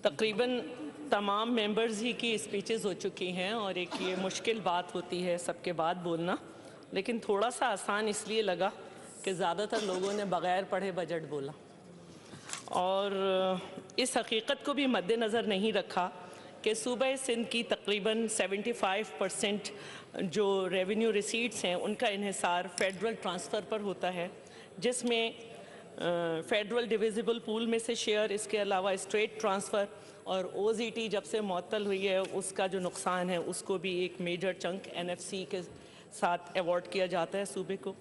तकरीबन तमाम मेंबर्स ही की स्पीचेस हो चुकी हैं और एक ये मुश्किल बात होती है सबके बाद बोलना, लेकिन थोड़ा सा आसान इसलिए लगा कि ज़्यादातर लोगों ने बग़ैर पढ़े बजट बोला और इस हकीकत को भी मद्देनज़र नहीं रखा कि सूबा सिंध की तकरीबन 75% जो रेवेन्यू रिसीट्स हैं उनका इन्हिसार फ़ेडरल ट्रांसफ़र पर होता है, जिसमें फेडरल डिविजिबल पूल में से शेयर, इसके अलावा स्ट्रेट ट्रांसफ़र और ओजीटी जब से मुअत्तल हुई है उसका जो नुकसान है उसको भी एक मेजर चंक एनएफसी के साथ अवॉर्ड किया जाता है सूबे को।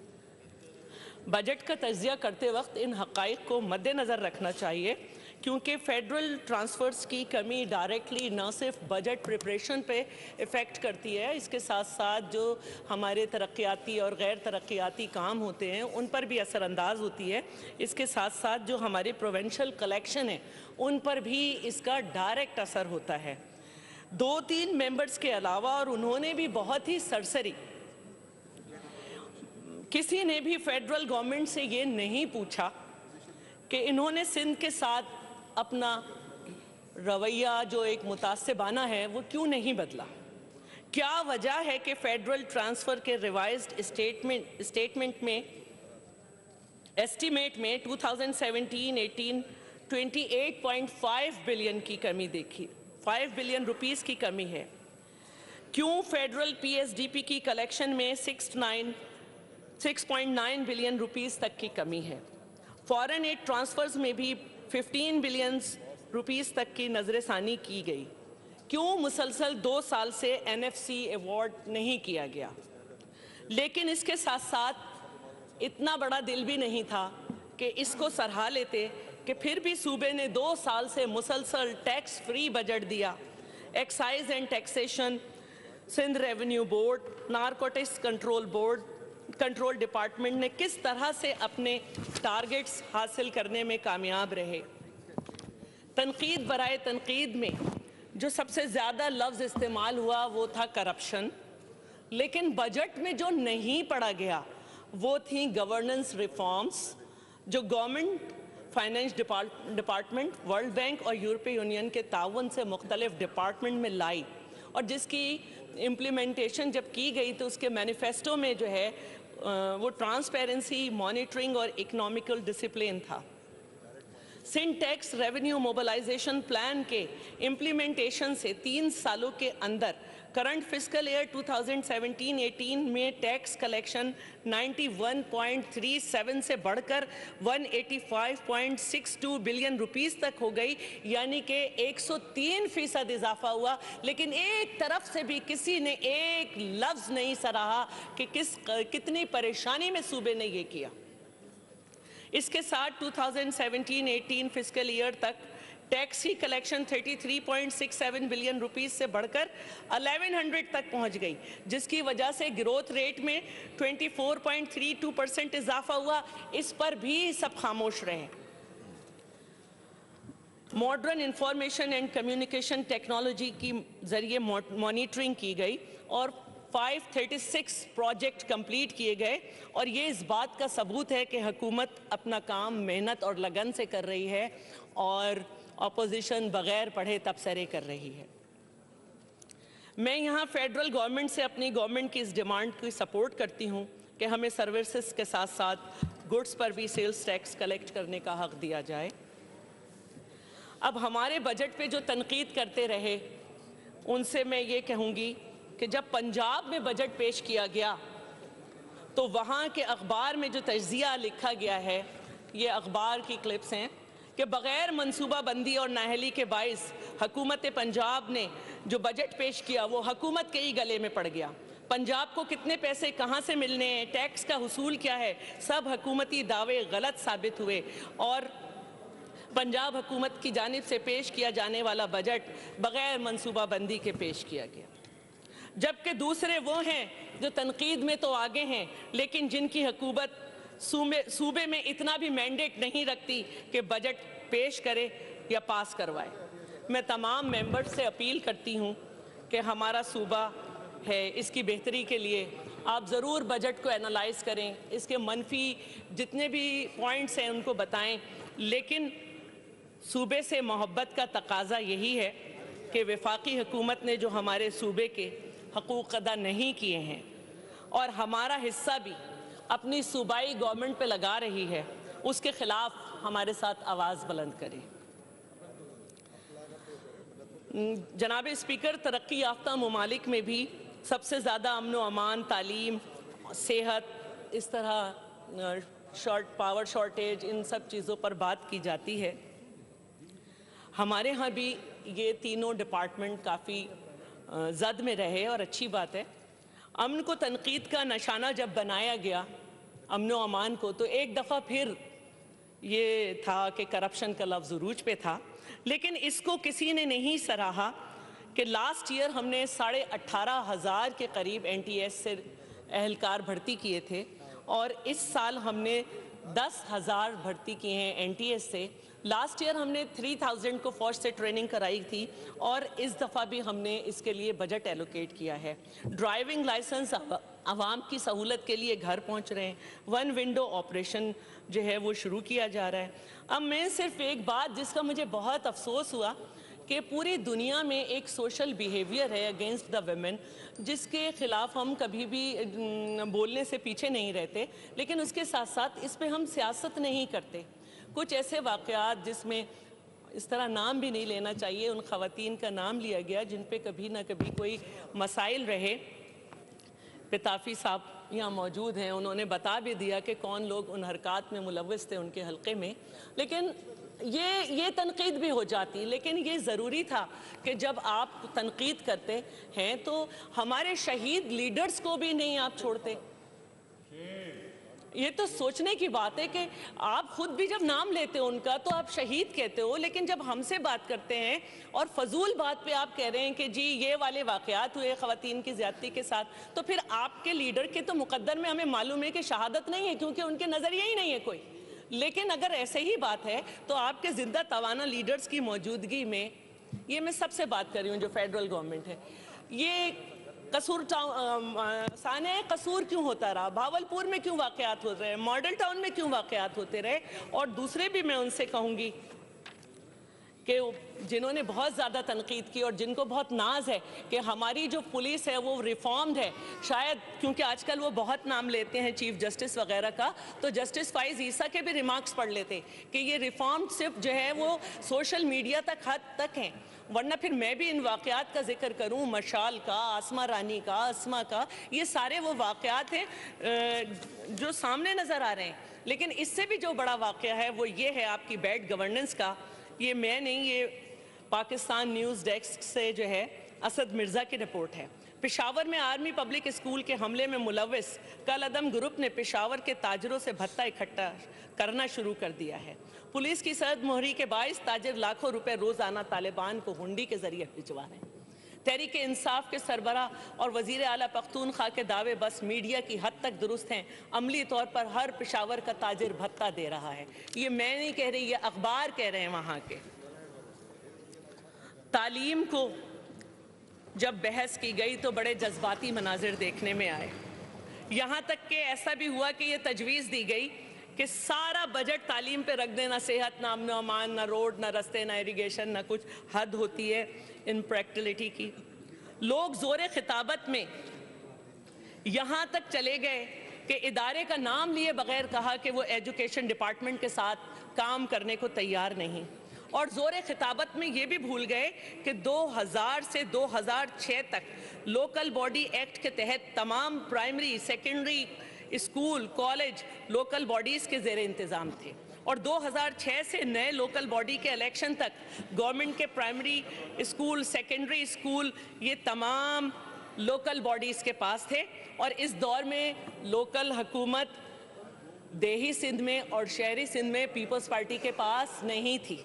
बजट का तज्ज़िया करते वक्त इन हक़ाइक़ को मद्देनज़र रखना चाहिए क्योंकि फ़ेडरल ट्रांसफ़र्स की कमी डायरेक्टली न सिर्फ बजट प्रिपरेशन पे इफ़ेक्ट करती है, इसके साथ साथ जो हमारे तरक्याती और गैर तरक्याती काम होते हैं उन पर भी असरअंदाज होती है। इसके साथ साथ जो हमारे प्रोविंशियल कलेक्शन है उन पर भी इसका डायरेक्ट असर होता है। 2-3 मेंबर्स के अलावा, और उन्होंने भी बहुत ही सरसरी, किसी ने भी फेडरल गवर्नमेंट से ये नहीं पूछा कि इन्होंने सिंध के साथ अपना रवैया जो एक मुतासिबाना है वो क्यों नहीं बदला। क्या वजह है कि फेडरल ट्रांसफ़र के रिवाइज्ड स्टेटमेंट में एस्टीमेट में 2017-18 28.5 बिलियन की कमी देखी, 5 बिलियन रुपीस की कमी है। क्यों फेडरल पीएसडीपी की कलेक्शन में 6.9 बिलियन रुपीस तक की कमी है। फॉरेन एड ट्रांसफ़र्स में भी 15 बिलियन रुपीस तक की नज़रसानी की गई। क्यों मुसलसल 2 साल से एनएफसी अवार्ड नहीं किया गया। लेकिन इसके साथ साथ इतना बड़ा दिल भी नहीं था कि इसको सराहा लेते कि फिर भी सूबे ने 2 साल से मुसलसल टैक्स फ्री बजट दिया। Excise and taxation, Sindh revenue board, narcotics control department ने किस तरह से अपने टारगेट्स हासिल करने में कामयाब रहे। तनकीद बराए तनकीद में जो सबसे ज़्यादा लफ्ज़ इस्तेमाल हुआ वो था करप्शन, लेकिन बजट में जो नहीं पढ़ा गया वो थी गवर्नेंस रिफॉर्म्स जो government finance department, world bank और यूरोपीय यूनियन के ताउन से मुख्तलिफ डिपार्टमेंट में लाई, और जिसकी इम्प्लीमेंटेशन जब की गई तो उसके मैनिफेस्टो में जो है वो ट्रांसपेरेंसी, मॉनिटरिंग और इकोनॉमिकल डिसिप्लिन था। Sindh tax revenue mobilisation plan के इम्प्लीमेंटेशन से 3 सालों के अंदर करंट फिस्कल ईयर 2017-18 में टैक्स कलेक्शन 91.37 से बढ़कर 185.62 बिलियन रुपीस तक हो गई, यानी कि 103% इजाफा हुआ। लेकिन एक तरफ से भी किसी ने एक लफ्ज़ नहीं सराहा कि कितनी परेशानी में सूबे ने ये किया। इसके साथ 2017-18 फिस्कल ईयर तक टैक्स की कलेक्शन 33.67 बिलियन रुपीस से बढ़कर 1100 तक पहुंच गई, जिसकी वजह से ग्रोथ रेट में 24.32% इजाफा हुआ। इस पर भी सब खामोश रहे। Modern information and communication technology की जरिए मॉनिटरिंग की गई और 536 प्रोजेक्ट कंप्लीट किए गए, और ये इस बात का सबूत है कि हुकूमत अपना काम मेहनत और लगन से कर रही है और अपोजिशन बगैर पढ़े तबसरे कर रही है। मैं यहाँ फेडरल गवर्नमेंट से अपनी गवर्नमेंट की इस डिमांड की सपोर्ट करती हूँ कि हमें सर्विसेज के साथ साथ गुड्स पर भी सेल्स टैक्स कलेक्ट करने का हक दिया जाए। अब हमारे बजट पे जो तनकीद करते रहे उनसे मैं ये कहूँगी कि जब पंजाब में बजट पेश किया गया तो वहाँ के अखबार में जो तज्ज़िया लिखा गया है, ये अखबार की क्लिप्स हैं कि बग़ैर मनसूबा बंदी और नाअहली के बाइस हुकूमत पंजाब ने जो बजट पेश किया वो हुकूमत के ही गले में पड़ गया। पंजाब को कितने पैसे कहाँ से मिलने हैं, टैक्स का हुसूल क्या है, सब हुकूमती दावे गलत साबित हुए और पंजाब हुकूमत की जानिब से पेश किया जाने वाला बजट बग़ैर मनसूबा बंदी के पेश किया गया। जबकि दूसरे वो हैं जो तनकीद में तो आगे हैं लेकिन जिनकी हुकूमत सूबे में इतना भी मैंडेट नहीं रखती कि बजट पेश करे या पास करवाए। मैं तमाम मेंबर्स से अपील करती हूँ कि हमारा सूबा है, इसकी बेहतरी के लिए आप ज़रूर बजट को एनालाइज़ करें, इसके मनफी जितने भी पॉइंट्स हैं उनको बताएं, लेकिन सूबे से मोहब्बत का तकाजा यही है कि वफाकी हुकूमत ने जो हमारे सूबे के हकूक़ अदा नहीं किए हैं और हमारा हिस्सा भी अपनी सूबाई गवर्नमेंट पे लगा रही है, उसके ख़िलाफ़ हमारे साथ आवाज़ बुलंद करें। जनाब स्पीकर, तरक्की याफ्ता ममालिक में भी सबसे ज़्यादा अमन व अमान, तालीम, सेहत, इस तरह पावर शॉर्टेज, इन सब चीज़ों पर बात की जाती है। हमारे यहाँ भी ये तीनों डिपार्टमेंट काफ़ी जद में रहे और अच्छी बात है। अमन को तनकीद का निशाना जब बनाया गया, अमन व अमान को, तो एक दफ़ा फिर ये था कि करप्शन का लफ्ज़ उरूज पे था, लेकिन इसको किसी ने नहीं सराहा कि लास्ट ईयर हमने 18,500 के करीब NTS से एहलकार भर्ती किए थे और इस साल हमने 10,000 भर्ती किए हैं NTS से। लास्ट ईयर हमने 3,000 को फौज से ट्रेनिंग कराई थी और इस दफ़ा भी हमने इसके लिए बजट एलोकेट किया है। ड्राइविंग लाइसेंस आवाम की सहूलत के लिए घर पहुंच रहे हैं। वन विंडो ऑपरेशन जो है वो शुरू किया जा रहा है। अब मैं सिर्फ एक बात जिसका मुझे बहुत अफसोस हुआ कि पूरी दुनिया में एक सोशल बिहेवियर है अगेंस्ट द वुमेन, जिसके ख़िलाफ़ हम कभी भी बोलने से पीछे नहीं रहते, लेकिन उसके साथ साथ इस पे हम सियासत नहीं करते। कुछ ऐसे वाक़यात जिसमें इस तरह नाम भी नहीं लेना चाहिए, उन ख़वातीन का नाम लिया गया जिन पे कभी ना कभी कोई मसाइल रहे। पिताफी साहब यहाँ मौजूद हैं, उन्होंने बता भी दिया कि कौन लोग उन हरकत में मुलव्वस थे उनके हल्के में, लेकिन ये तनकीद भी हो जाती। लेकिन ये ज़रूरी था कि जब आप तनकीद करते हैं तो हमारे शहीद लीडर्स को भी नहीं आप छोड़ते। ये तो सोचने की बात है कि आप खुद भी जब नाम लेते हो उनका तो आप शहीद कहते हो, लेकिन जब हमसे बात करते हैं और फजूल बात पे आप कह रहे हैं कि जी ये वाले वाक़यात हुए ख़वातीन की ज़्यादती के साथ, तो फिर आपके लीडर के तो मुकद्दर में हमें मालूम है कि शहादत नहीं है, क्योंकि उनके नज़रिए ही नहीं है कोई। लेकिन अगर ऐसे ही बात है तो आपके ज़िंदा तवाना लीडर्स की मौजूदगी में, ये मैं सबसे बात कर रही हूँ जो फेडरल गवर्नमेंट है, ये कसूर साने कसूर क्यों होता रहा, भावलपुर में क्यों वाक़यात हो रहे हैं, मॉडल टाउन में क्यों वाक़यात होते रहे। और दूसरे भी मैं उनसे कहूँगी कि जिन्होंने बहुत ज़्यादा तनकीद की और जिनको बहुत नाज है कि हमारी जो पुलिस है वो रिफॉर्म्ड है, शायद क्योंकि आजकल वो बहुत नाम लेते हैं चीफ जस्टिस वगैरह का, तो जस्टिस फाइज ईसा के भी रिमार्क्स पढ़ लेते कि ये रिफॉर्म सिर्फ जो है वो सोशल मीडिया तक हद तक हैं, वरना फिर मैं भी इन वाक़यात का जिक्र करूं, मशाल का, आसमा रानी का, अस्मा का, ये सारे वो वाक़यात हैं जो सामने नज़र आ रहे हैं। लेकिन इससे भी जो बड़ा वाक़या है वो ये है आपकी बैड गवर्नेंस का। ये मैं नहीं, ये पाकिस्तान न्यूज़ डेस्क से जो है असद मिर्ज़ा की रिपोर्ट है। पेशावर में आर्मी पब्लिक स्कूल के हमले में मुलव्वस कल अदम ग्रुप ने पेशावर के ताजरों से भत्ता इकट्ठा करना शुरू कर दिया है। पुलिस की सरद मोहरी के बाइस ताजिर लाखों रुपए रोज़ाना तालिबान को हुंडी के जरिए भिजवा रहे हैं। तहरीक इंसाफ के सरबरा और वज़ीर आला पख्तूनख्वा के दावे बस मीडिया की हद तक दुरुस्त हैं, अमली तौर पर हर पेशावर का ताजिर भत्ता दे रहा है। ये मैं नहीं कह रही, ये अखबार कह रहे हैं वहाँ के। तालीम को जब बहस की गई तो बड़े जज्बाती मनाजिर देखने में आए, यहाँ तक कि ऐसा भी हुआ कि ये तजवीज़ दी गई कि सारा बजट तालीम पे रख देना, सेहत ना, अमन अमान, ना रोड, ना रस्ते, ना इरिगेशन, ना कुछ। हद होती है इन प्रैक्टिलिटी की। लोग ज़ोरे खिताबत में यहाँ तक चले गए कि इदारे का नाम लिए बगैर कहा कि वो एजुकेशन डिपार्टमेंट के साथ काम करने को तैयार नहीं, और ज़ोरे खिताबत में ये भी भूल गए कि 2000 से 2006 तक लोकल बॉडी एक्ट के तहत तमाम primary, secondary school, college local bodies के ज़ेरे इंतज़ाम थे, और 2006 से नए लोकल बॉडी के इलेक्शन तक गवर्नमेंट के प्राइमरी स्कूल, सेकेंडरी स्कूल, ये तमाम लोकल बॉडीज़ के पास थे। और इस दौर में लोकल हुकूमत देही सिंध में और शहरी सिंध में पीपल्स पार्टी के पास नहीं थी।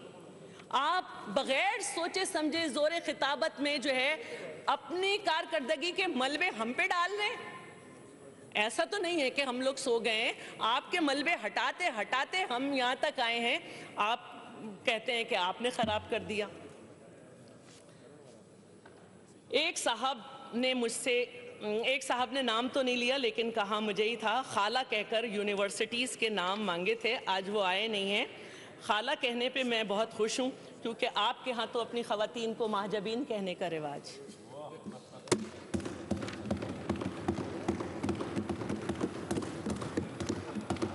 आप बग़ैर सोचे समझे ज़ोरे खिताबत में जो है अपनी कारकर्दगी के मलबे हम पे डाल रहे हैं। ऐसा तो नहीं है कि हम लोग सो गए हैं, आपके मलबे हटाते हटाते हम यहाँ तक आए हैं, आप कहते हैं कि आपने ख़राब कर दिया। एक साहब ने नाम तो नहीं लिया लेकिन कहा मुझे ही था, खाला कहकर यूनिवर्सिटीज़ के नाम मांगे थे, आज वो आए नहीं हैं। खाला कहने पे मैं बहुत खुश हूँ, क्योंकि आपके यहाँ तो अपनी ख़वातीन को महाजबीन कहने का रिवाज।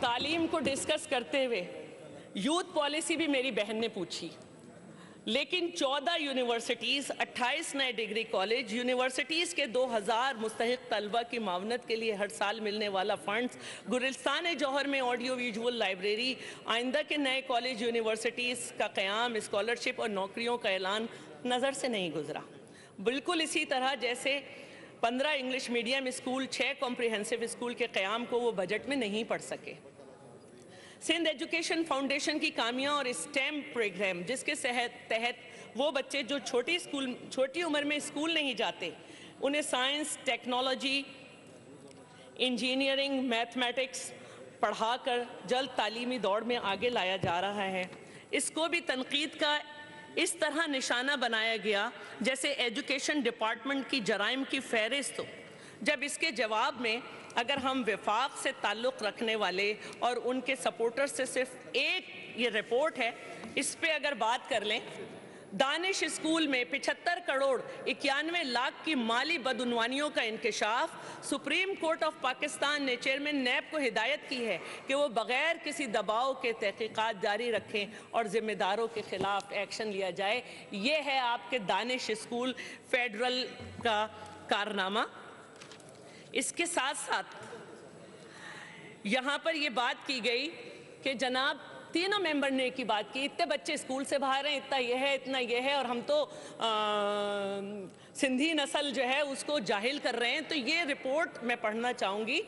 तालीम को डिस्कस करते हुए यूथ पॉलिसी भी मेरी बहन ने पूछी, लेकिन 14 यूनिवर्सिटीज़, 28 नए डिग्री कॉलेज, यूनिवर्सिटीज़ के 2000 मुस्तहिक तलबा की मावनत के लिए हर साल मिलने वाला फंड्स, गुलिस्तान जौहर में ऑडियो विजुअल लाइब्रेरी, आइंदा के नए कॉलेज यूनिवर्सिटीज़ का क़याम, स्कॉलरशिप और नौकरियों का ऐलान नज़र से नहीं गुजरा। बिल्कुल इसी तरह जैसे 15 English medium school, 6 comprehensive school के क़याम को वो बजट में नहीं पढ़ सके। सिंध एजुकेशन फाउंडेशन की कामियां और स्टेम प्रोग्राम, जिसके तहत वो बच्चे जो छोटी उम्र में स्कूल नहीं जाते, उन्हें साइंस, टेक्नोलॉजी, इंजीनियरिंग, मैथमेटिक्स पढ़ाकर जल्द तालीमी दौड़ में आगे लाया जा रहा है। इसको भी तनकीद का इस तरह निशाना बनाया गया जैसे एजुकेशन डिपार्टमेंट की जराइम की फहरिस्त हो, जब इसके जवाब में अगर हम विफाक से ताल्लुक़ रखने वाले और उनके सपोर्टर से सिर्फ एक ये रिपोर्ट है, इस पे अगर बात कर लें, दानिश स्कूल में 75 करोड़ 91 लाख की माली बदउनवानियों का इंकशाफ। सुप्रीम कोर्ट ऑफ पाकिस्तान ने चेयरमैन नैब को हिदायत की है कि वो बग़ैर किसी दबाव के तहक़ीक़ात जारी रखें और ज़िम्मेदारों के ख़िलाफ़ एक्शन लिया जाए। ये है आपके दानिश स्कूल फेडरल का कारनामा। इसके साथ साथ यहाँ पर ये बात की गई कि जनाब तीनों मेंबर ने की बात की, इतने बच्चे स्कूल से बाहर हैं, इतना ये है, इतना ये है, और हम तो सिंधी नस्ल जो है उसको जाहिल कर रहे हैं। तो ये रिपोर्ट मैं पढ़ना चाहूँगी,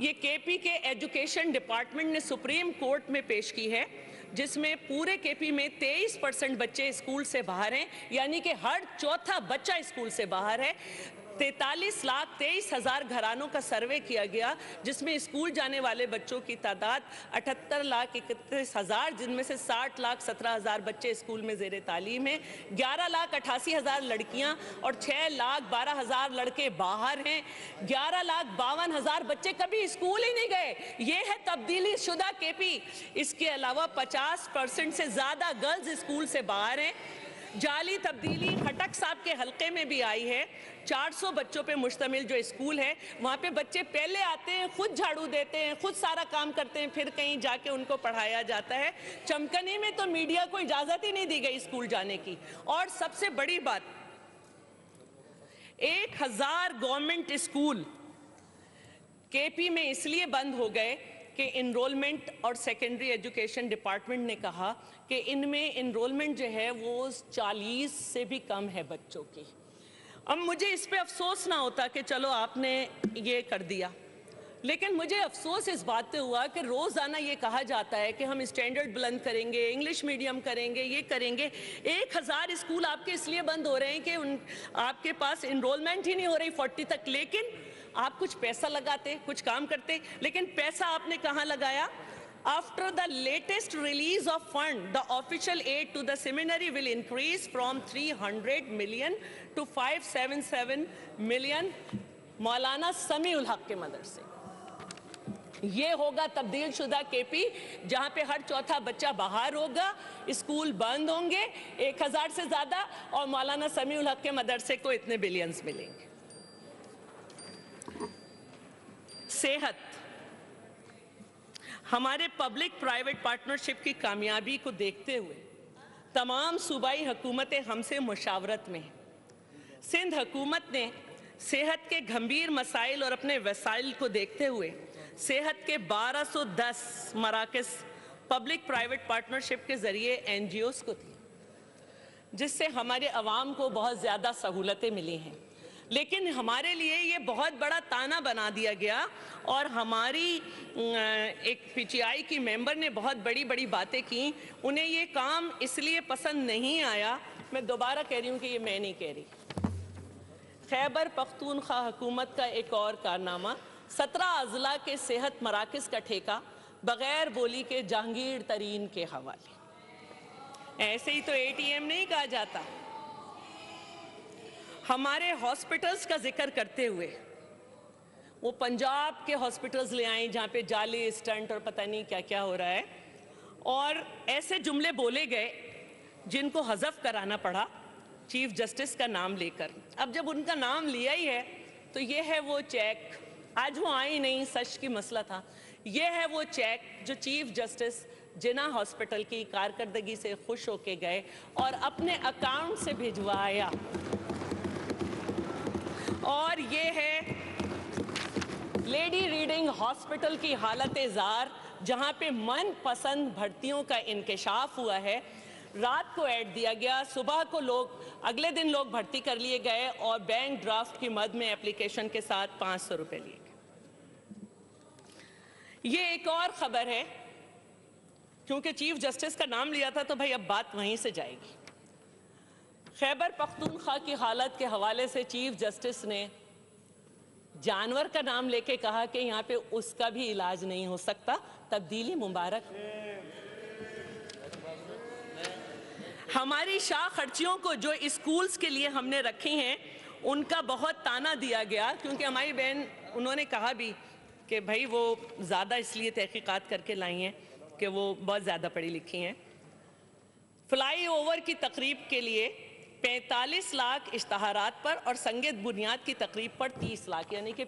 ये केपी के एजुकेशन डिपार्टमेंट ने सुप्रीम कोर्ट में पेश की है, जिसमें पूरे केपी में 23% बच्चे स्कूल से बाहर हैं, यानी कि हर चौथा बच्चा स्कूल से बाहर है। 43,23,000 घरानों का सर्वे किया गया, जिसमें स्कूल जाने वाले बच्चों की तादाद 78,31,000, जिनमें से 60,17,000 बच्चे स्कूल में ज़ेरे तालीम हैं, 11,88,000 लड़कियां और 6,12,000 लड़के बाहर हैं। 11,52,000 बच्चे कभी स्कूल ही नहीं गए। ये है तब्दीली शुदा केपी। इसके अलावा 50% से ज़्यादा गर्ल्स स्कूल से बाहर हैं। जाली तब्दीली खटक साहब के हलके में भी आई है। 400 बच्चों पे मुश्तमिल जो स्कूल है, वहाँ पे बच्चे पहले आते हैं, खुद झाड़ू देते हैं, खुद सारा काम करते हैं, फिर कहीं जाके उनको पढ़ाया जाता है। चमकनी में तो मीडिया को इजाज़त ही नहीं दी गई स्कूल जाने की। और सबसे बड़ी बात, 1000 गवर्नमेंट स्कूल केपी में इसलिए बंद हो गए कि इनरोलमेंट और सेकेंडरी एजुकेशन डिपार्टमेंट ने कहा कि इनमें इनरोलमेंट जो है वो 40 से भी कम है बच्चों की। अब मुझे इस पे अफसोस ना होता कि चलो आपने ये कर दिया, लेकिन मुझे अफसोस इस बात पे हुआ कि रोज़ाना ये कहा जाता है कि हम स्टैंडर्ड बुलंद करेंगे, इंग्लिश मीडियम करेंगे, ये करेंगे। 1000 स्कूल आपके इसलिए बंद हो रहे हैं कि आपके पास इनरोलमेंट ही नहीं हो रही 40 तक। लेकिन आप कुछ पैसा लगाते, कुछ काम करते, लेकिन पैसा आपने कहाँ लगाया? After the latest release of fund, the official aid to the seminary will increase from 300 million to 577 million मौलाना समीउल हक के मदद से। ये होगा तब्दील शुदा केपी, जहाँ पे हर चौथा बच्चा बाहर होगा, स्कूल बंद होंगे 1000 से ज़्यादा, और मौलाना समीउल हक के मदरसे को इतने बिलियंस मिलेंगे। सेहत, हमारे पब्लिक प्राइवेट पार्टनरशिप की कामयाबी को देखते हुए तमाम सूबाई हुकूमतें हमसे मुशावरत में हैं। सिंध हुकूमत ने सेहत के गंभीर मसाइल और अपने वसाइल को देखते हुए सेहत के 1210 मराकज़ पब्लिक प्राइवेट पार्टनरशिप के ज़रिए NGOs को दी, जिससे हमारे अवाम को बहुत ज़्यादा सहूलतें मिली हैं। लेकिन हमारे लिए ये बहुत बड़ा ताना बना दिया गया, और हमारी एक PGI की मेंबर ने बहुत बड़ी बड़ी बातें की। उन्हें ये काम इसलिए पसंद नहीं आया, मैं दोबारा कह रही हूँ कि ये मैं नहीं कह रही। खैबर पख्तूनख्वा हुकूमत का एक और कारनामा, 17 अजला के सेहत मराकज़ का ठेका बग़ैर बोली के जहांगीर तरीन के हवाले। ऐसे ही तो ATM नहीं कहा जाता। हमारे हॉस्पिटल्स का जिक्र करते हुए वो पंजाब के हॉस्पिटल्स ले आए जहाँ पे जाली स्टंट और पता नहीं क्या क्या हो रहा है, और ऐसे जुमले बोले गए जिनको हज़फ कराना पड़ा चीफ जस्टिस का नाम लेकर। अब जब उनका नाम लिया ही है तो ये है वो चेक, आज वो आई नहीं, सच की मसला था, ये है वो चेक जो चीफ जस्टिस जिन्ना हॉस्पिटल की कारकर्दगी से खुश होके गए और अपने अकाउंट से भिजवाया। और ये है लेडी रीडिंग हॉस्पिटल की हालत ज़ार, जहां पे मन पसंद भर्तियों का इंकशाफ हुआ है। रात को ऐड दिया गया, सुबह को अगले दिन लोग भर्ती कर लिए गए और बैंक ड्राफ्ट की मद में एप्लीकेशन के साथ 500 रुपए लिए गए। ये एक और खबर है, क्योंकि चीफ जस्टिस का नाम लिया था तो भाई अब बात वहीं से जाएगी। खैबर पख्तूनख्वा की हालत के हवाले से चीफ जस्टिस ने जानवर का नाम लेके कहा कि यहाँ पे उसका भी इलाज नहीं हो सकता। तब्दीली मुबारक। हमारी शाह खर्चियों को जो स्कूल्स के लिए हमने रखी हैं उनका बहुत ताना दिया गया, क्योंकि हमारी बहन उन्होंने कहा भी कि भाई वो ज़्यादा इसलिए तहकीकात करके लाई हैं कि वो बहुत ज़्यादा पढ़ी लिखी हैं। फ्लाई ओवर की तकरीब के लिए 45 लाख इश्तहारात पर और संगीत बुनियाद की तकरीब पर 30 लाख, यानी कि